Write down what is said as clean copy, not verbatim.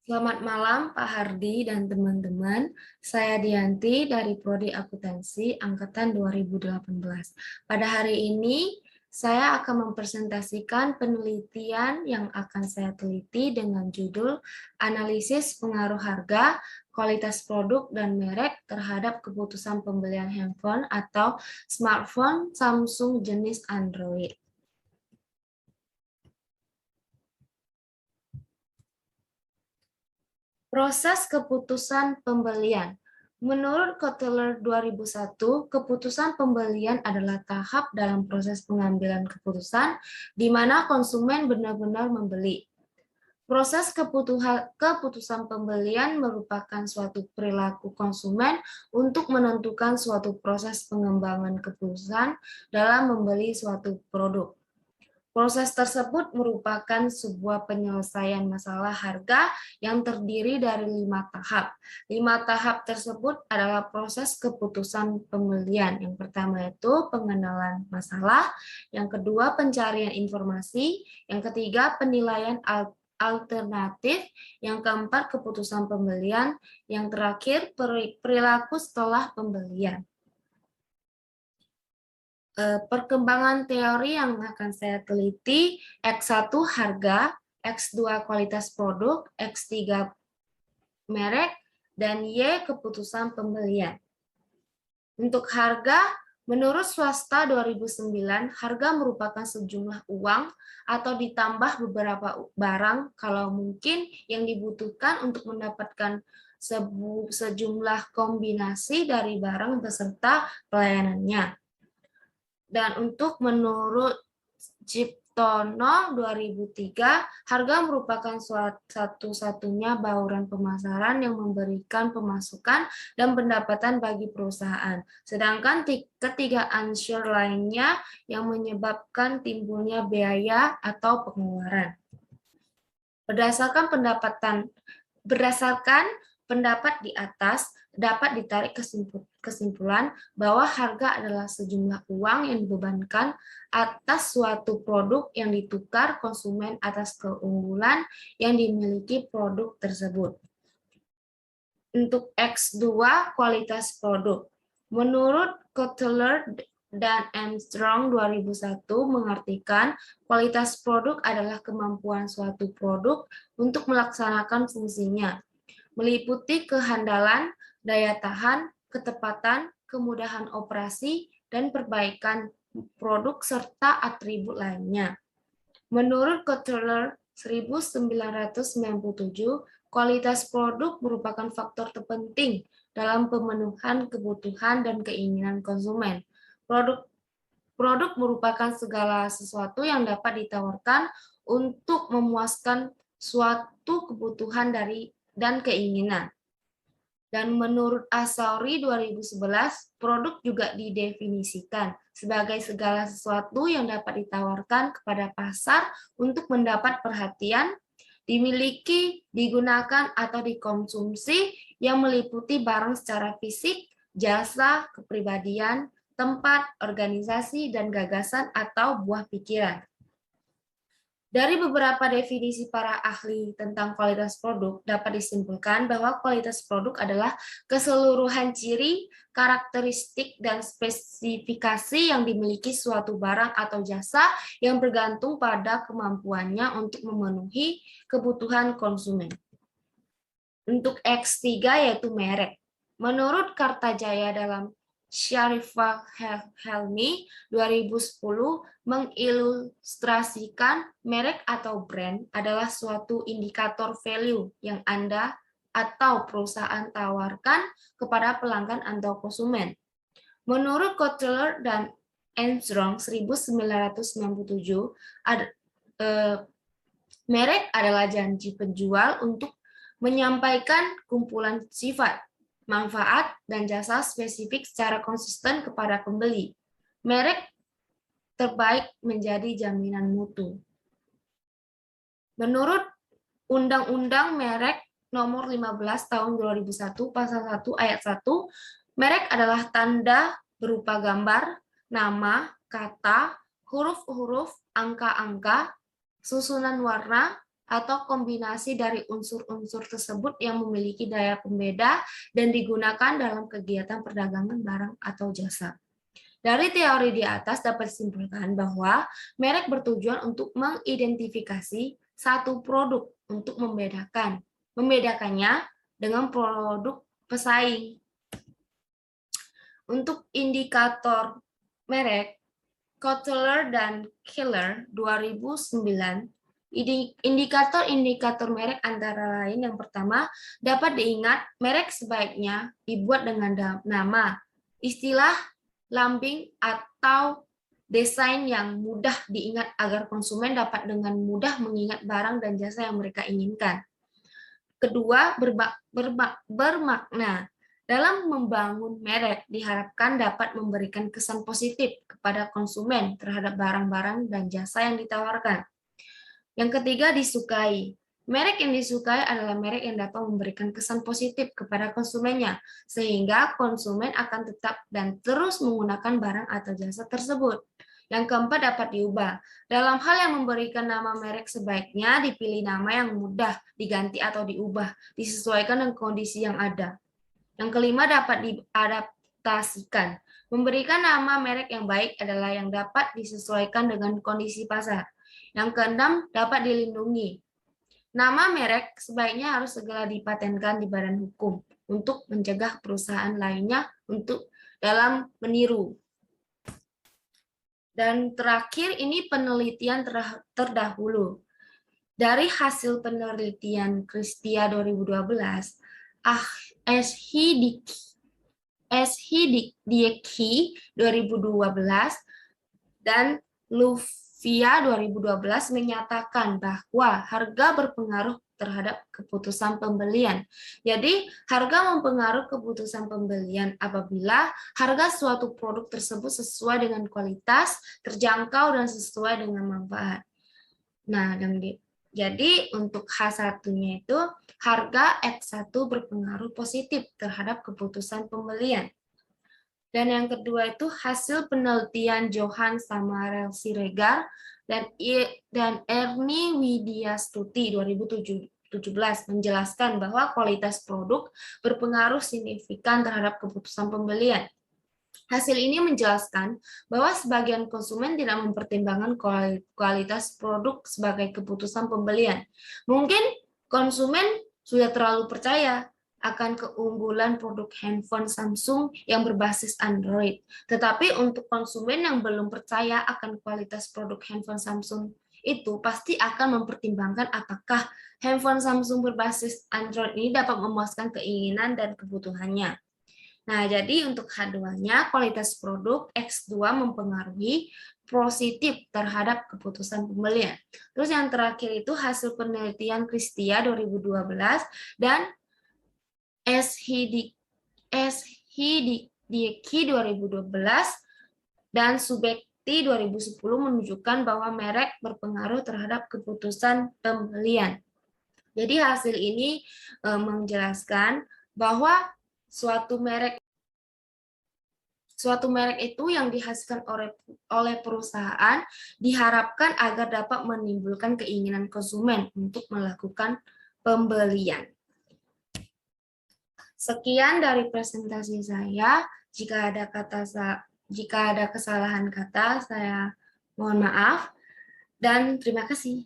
Selamat malam Pak Hardi dan teman-teman. Saya Dianti dari Prodi Akuntansi Angkatan 2018. Pada hari ini saya akan mempresentasikan penelitian yang akan saya teliti dengan judul Analisis Pengaruh Harga, Kualitas Produk dan Merek terhadap keputusan pembelian handphone atau smartphone Samsung jenis Android. Proses keputusan pembelian. Menurut Kotler 2001, keputusan pembelian adalah tahap dalam proses pengambilan keputusan di mana konsumen benar-benar membeli. Proses keputusan pembelian merupakan suatu perilaku konsumen untuk menentukan suatu proses pengembangan keputusan dalam membeli suatu produk. Proses tersebut merupakan sebuah penyelesaian masalah harga yang terdiri dari 5 tahap. 5 tahap tersebut adalah proses keputusan pembelian. Yang pertama itu pengenalan masalah, yang kedua pencarian informasi, yang ketiga penilaian alternatif, yang keempat keputusan pembelian, yang terakhir perilaku setelah pembelian. Perkembangan teori yang akan saya teliti, X1 harga, X2 kualitas produk, X3 merek, dan Y keputusan pembelian. Untuk harga, menurut swasta 2009, harga merupakan sejumlah uang atau ditambah beberapa barang kalau mungkin yang dibutuhkan untuk mendapatkan sejumlah kombinasi dari barang beserta pelayanannya. Dan untuk menurut Ciptono 2003, harga merupakan satu-satunya bauran pemasaran yang memberikan pemasukan dan pendapatan bagi perusahaan. Sedangkan ketiga unsur lainnya yang menyebabkan timbulnya biaya atau pengeluaran. Berdasarkan pendapat di atas, dapat ditarik kesimpulan bahwa harga adalah sejumlah uang yang dibebankan atas suatu produk yang ditukar konsumen atas keunggulan yang dimiliki produk tersebut. Untuk X2, kualitas produk. Menurut Kotler dan Armstrong 2001 mengartikan kualitas produk adalah kemampuan suatu produk untuk melaksanakan fungsinya, meliputi kehandalan, daya tahan, ketepatan, kemudahan operasi, dan perbaikan produk serta atribut lainnya. Menurut Kotler 1997, kualitas produk merupakan faktor terpenting dalam pemenuhan kebutuhan dan keinginan konsumen. Produk merupakan segala sesuatu yang dapat ditawarkan untuk memuaskan suatu kebutuhan dan keinginan. Dan menurut Asauri 2011, produk juga didefinisikan sebagai segala sesuatu yang dapat ditawarkan kepada pasar untuk mendapat perhatian, dimiliki, digunakan, atau dikonsumsi yang meliputi barang secara fisik, jasa, kepribadian, tempat, organisasi, dan gagasan atau buah pikiran. Dari beberapa definisi para ahli tentang kualitas produk, dapat disimpulkan bahwa kualitas produk adalah keseluruhan ciri, karakteristik, dan spesifikasi yang dimiliki suatu barang atau jasa yang bergantung pada kemampuannya untuk memenuhi kebutuhan konsumen. Untuk X3 yaitu merek. Menurut Kartajaya dalam Syarifah Helmi 2010 mengilustrasikan merek atau brand adalah suatu indikator value yang Anda atau perusahaan tawarkan kepada pelanggan atau konsumen. Menurut Kotler dan Armstrong 1997, merek adalah janji penjual untuk menyampaikan kumpulan sifat, manfaat, dan jasa spesifik secara konsisten kepada pembeli. Merek terbaik menjadi jaminan mutu. Menurut Undang-Undang Merek Nomor 15 Tahun 2001 Pasal 1 Ayat 1, merek adalah tanda berupa gambar, nama, kata, huruf-huruf, angka-angka, susunan warna, atau kombinasi dari unsur-unsur tersebut yang memiliki daya pembeda dan digunakan dalam kegiatan perdagangan barang atau jasa. Dari teori di atas dapat disimpulkan bahwa merek bertujuan untuk mengidentifikasi satu produk untuk membedakannya dengan produk pesaing. Untuk indikator merek, Kotler dan Keller 2009, indikator-indikator merek antara lain yang pertama, dapat diingat merek sebaiknya dibuat dengan nama, istilah, lambing, atau desain yang mudah diingat agar konsumen dapat dengan mudah mengingat barang dan jasa yang mereka inginkan. Kedua, bermakna. Dalam membangun merek, diharapkan dapat memberikan kesan positif kepada konsumen terhadap barang-barang dan jasa yang ditawarkan. Yang ketiga, disukai. Merek yang disukai adalah merek yang dapat memberikan kesan positif kepada konsumennya, sehingga konsumen akan tetap dan terus menggunakan barang atau jasa tersebut. Yang keempat, dapat diubah. Dalam hal yang memberikan nama merek, sebaiknya dipilih nama yang mudah diganti atau diubah, disesuaikan dengan kondisi yang ada. Yang kelima, dapat diadaptasikan. Memberikan nama merek yang baik adalah yang dapat disesuaikan dengan kondisi pasar. Yang keenam, dapat dilindungi. Nama merek sebaiknya harus segera dipatenkan di badan hukum untuk mencegah perusahaan lainnya untuk dalam meniru. Dan terakhir, ini penelitian terdahulu. Dari hasil penelitian Kristia 2012, Diekhi 2012 dan Lufia 2012 menyatakan bahwa harga berpengaruh terhadap keputusan pembelian. Jadi, harga mempengaruhi keputusan pembelian apabila harga suatu produk tersebut sesuai dengan kualitas, terjangkau, dan sesuai dengan manfaat. Nah, jadi untuk H1-nya itu harga X1 berpengaruh positif terhadap keputusan pembelian. Dan yang kedua itu hasil penelitian Johan Samarel Siregar dan Ernie Widyastuti 2017 menjelaskan bahwa kualitas produk berpengaruh signifikan terhadap keputusan pembelian. Hasil ini menjelaskan bahwa sebagian konsumen tidak mempertimbangkan kualitas produk sebagai keputusan pembelian. Mungkin konsumen sudah terlalu percaya akan keunggulan produk handphone Samsung yang berbasis Android. Tetapi untuk konsumen yang belum percaya akan kualitas produk handphone Samsung itu pasti akan mempertimbangkan apakah handphone Samsung berbasis Android ini dapat memuaskan keinginan dan kebutuhannya. Nah, jadi untuk H2-nya, kualitas produk X2 mempengaruhi positif terhadap keputusan pembelian. Terus yang terakhir itu hasil penelitian Kristia 2012 dan Diekhi 2012 dan Subekti 2010 menunjukkan bahwa merek berpengaruh terhadap keputusan pembelian. Jadi hasil ini menjelaskan bahwa suatu merek itu yang dihasilkan oleh perusahaan diharapkan agar dapat menimbulkan keinginan konsumen untuk melakukan pembelian. Sekian dari presentasi saya. Jika ada kesalahan kata, saya mohon maaf dan terima kasih.